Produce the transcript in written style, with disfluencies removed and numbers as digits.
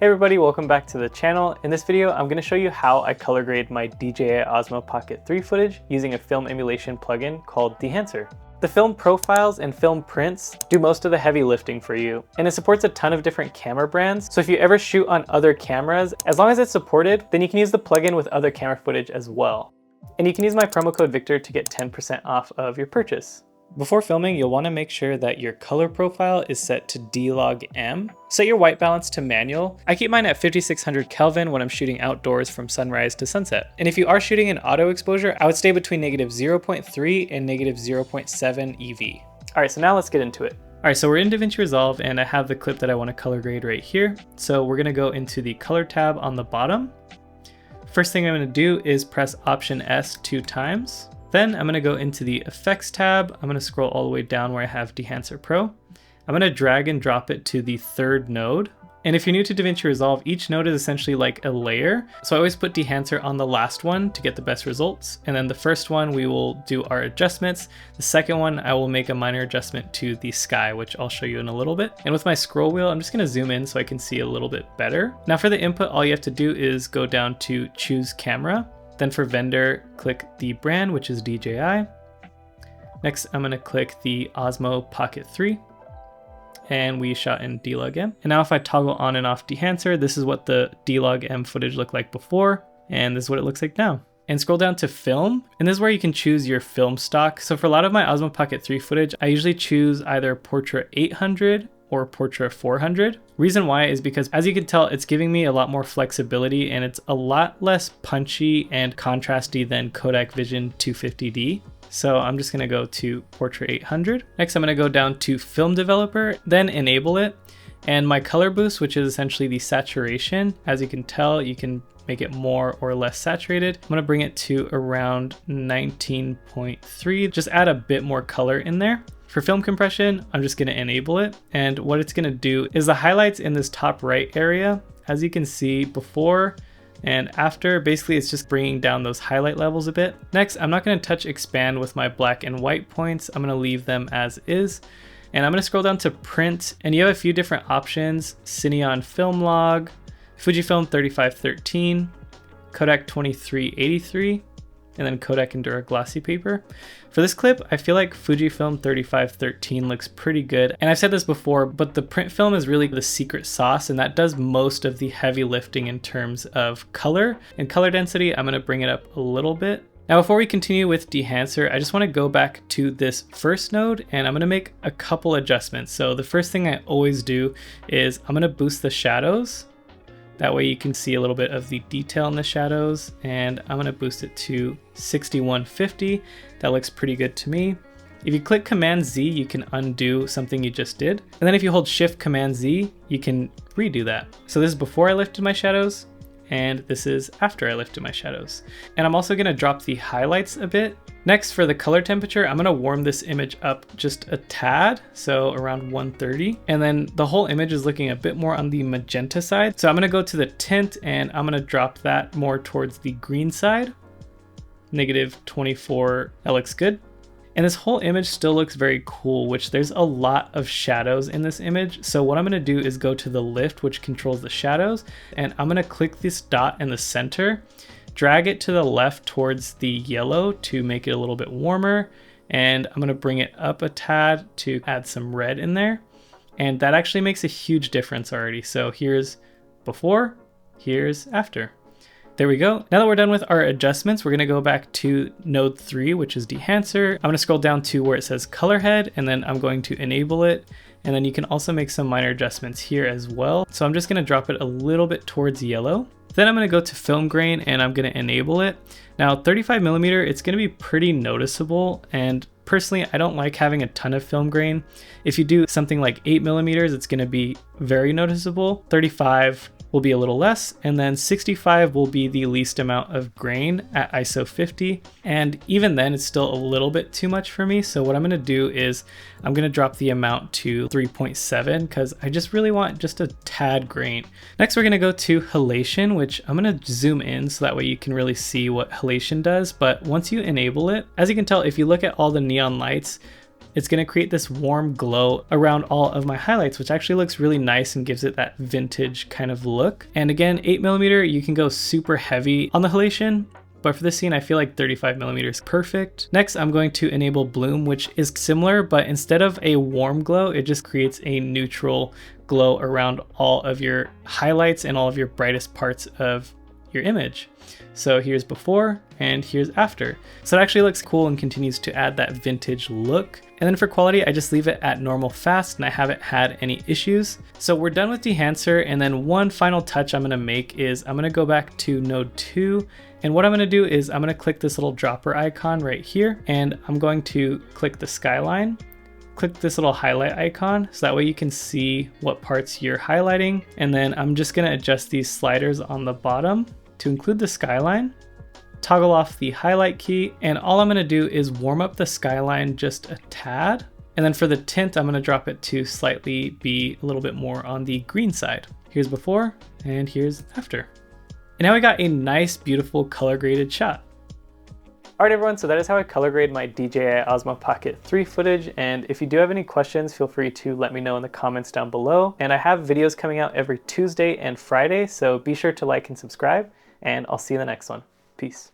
Hey everybody, welcome back to the channel. In this video, I'm going to show you how I color grade my DJI Osmo Pocket 3 footage using a film emulation plugin called Dehancer. The film profiles and film prints do most of the heavy lifting for you, and it supports a ton of different camera brands. So if you ever shoot on other cameras, as long as it's supported, then you can use the plugin with other camera footage as well. And you can use my promo code Victor to get 10% off of your purchase. Before filming, you'll want to make sure that your color profile is set to D-Log-M. Set your white balance to manual. I keep mine at 5600 Kelvin when I'm shooting outdoors from sunrise to sunset. And if you are shooting in auto exposure, I would stay between -0.3 and -0.7 EV. All right, so now let's get into it. All right, so we're in DaVinci Resolve and I have the clip that I want to color grade right here. So we're going to go into the color tab on the bottom. First thing I'm going to do is press Option S 2 times. Then I'm going to go into the Effects tab. I'm going to scroll all the way down where I have Dehancer Pro. I'm going to drag and drop it to the third node. And if you're new to DaVinci Resolve, each node is essentially like a layer. So I always put Dehancer on the last one to get the best results. And then the first one, we will do our adjustments. The second one, I will make a minor adjustment to the sky, which I'll show you in a little bit. And with my scroll wheel, I'm just going to zoom in so I can see a little bit better. Now for the input, all you have to do is go down to Choose Camera. Then for vendor, click the brand, which is DJI. Next, I'm going to click the Osmo Pocket 3. And we shot in D-Log-M. And now if I toggle on and off Dehancer, this is what the D-Log-M footage looked like before. And this is what it looks like now. And scroll down to film. And this is where you can choose your film stock. So for a lot of my Osmo Pocket 3 footage, I usually choose either Portrait 800 or Portrait 400. Reason why is because, as you can tell, it's giving me a lot more flexibility and it's a lot less punchy and contrasty than Kodak Vision 250D. So I'm just gonna go to Portrait 800. Next, I'm gonna go down to Film Developer, then enable it. And my color boost, which is essentially the saturation, as you can tell, you can make it more or less saturated. I'm gonna bring it to around 19.3, just add a bit more color in there. For film compression, I'm just gonna enable it. And what it's gonna do is the highlights in this top right area, as you can see before and after, basically it's just bringing down those highlight levels a bit. Next, I'm not gonna touch expand with my black and white points. I'm gonna leave them as is. And I'm gonna scroll down to print, and you have a few different options: Cineon Film Log, Fujifilm 3513, Kodak 2383, and then Kodak Endura Glossy Paper. For this clip, I feel like Fujifilm 3513 looks pretty good. And I've said this before, but the print film is really the secret sauce, and that does most of the heavy lifting in terms of color. And color density, I'm gonna bring it up a little bit. Now, before we continue with Dehancer, I just wanna go back to this first node and I'm gonna make a couple adjustments. So the first thing I always do is I'm gonna boost the shadows. That way you can see a little bit of the detail in the shadows, and I'm gonna boost it to 6150. That looks pretty good to me. If you click Command Z, you can undo something you just did. And then if you hold Shift Command Z, you can redo that. So this is before I lifted my shadows, and this is after I lifted my shadows. And I'm also gonna drop the highlights a bit. Next, for the color temperature, I'm gonna warm this image up just a tad, so around 130. And then the whole image is looking a bit more on the magenta side. So I'm gonna go to the tint and I'm gonna drop that more towards the green side. -24, that looks good. And this whole image still looks very cool, which there's a lot of shadows in this image. So what I'm gonna do is go to the lift, which controls the shadows, and I'm gonna click this dot in the center, drag it to the left towards the yellow to make it a little bit warmer. And I'm gonna bring it up a tad to add some red in there. And that actually makes a huge difference already. So here's before, here's after. There we go. Now that we're done with our adjustments, we're gonna go back to node 3, which is Dehancer. I'm gonna scroll down to where it says color head, and then I'm going to enable it. And then you can also make some minor adjustments here as well. So I'm just gonna drop it a little bit towards yellow. Then I'm gonna go to film grain and I'm gonna enable it. Now 35mm, it's gonna be pretty noticeable, and personally, I don't like having a ton of film grain. If you do something like 8mm, it's gonna be very noticeable. 35 will be a little less, and then 65 will be the least amount of grain at ISO 50. And even then, it's still a little bit too much for me. So what I'm gonna do is I'm gonna drop the amount to 3.7 because I just really want just a tad grain. Next, we're gonna go to halation, which I'm gonna zoom in so that way you can really see what halation does. But once you enable it, as you can tell, if you look at all the neon lights, it's going to create this warm glow around all of my highlights, which actually looks really nice and gives it that vintage kind of look. And again, 8mm, you can go super heavy on the halation, but for this scene, I feel like 35mm is perfect. Next, I'm going to enable bloom, which is similar, but instead of a warm glow, it just creates a neutral glow around all of your highlights and all of your brightest parts of your image. So here's before and here's after. So it actually looks cool and continues to add that vintage look. And then for quality, I just leave it at normal fast and I haven't had any issues. So we're done with Dehancer, and then one final touch I'm gonna make is I'm gonna go back to node 2, and what I'm gonna do is I'm gonna click this little dropper icon right here, and I'm going to click the skyline, click this little highlight icon, so that way you can see what parts you're highlighting. And then I'm just gonna adjust these sliders on the bottom to include the skyline, toggle off the highlight key, and all I'm gonna do is warm up the skyline just a tad. And then for the tint, I'm gonna drop it to slightly be a little bit more on the green side. Here's before and here's after. And now we got a nice, beautiful color graded shot. All right, everyone, so that is how I color grade my DJI Osmo Pocket 3 footage. And if you do have any questions, feel free to let me know in the comments down below. And I have videos coming out every Tuesday and Friday, so be sure to like and subscribe, and I'll see you in the next one. Peace.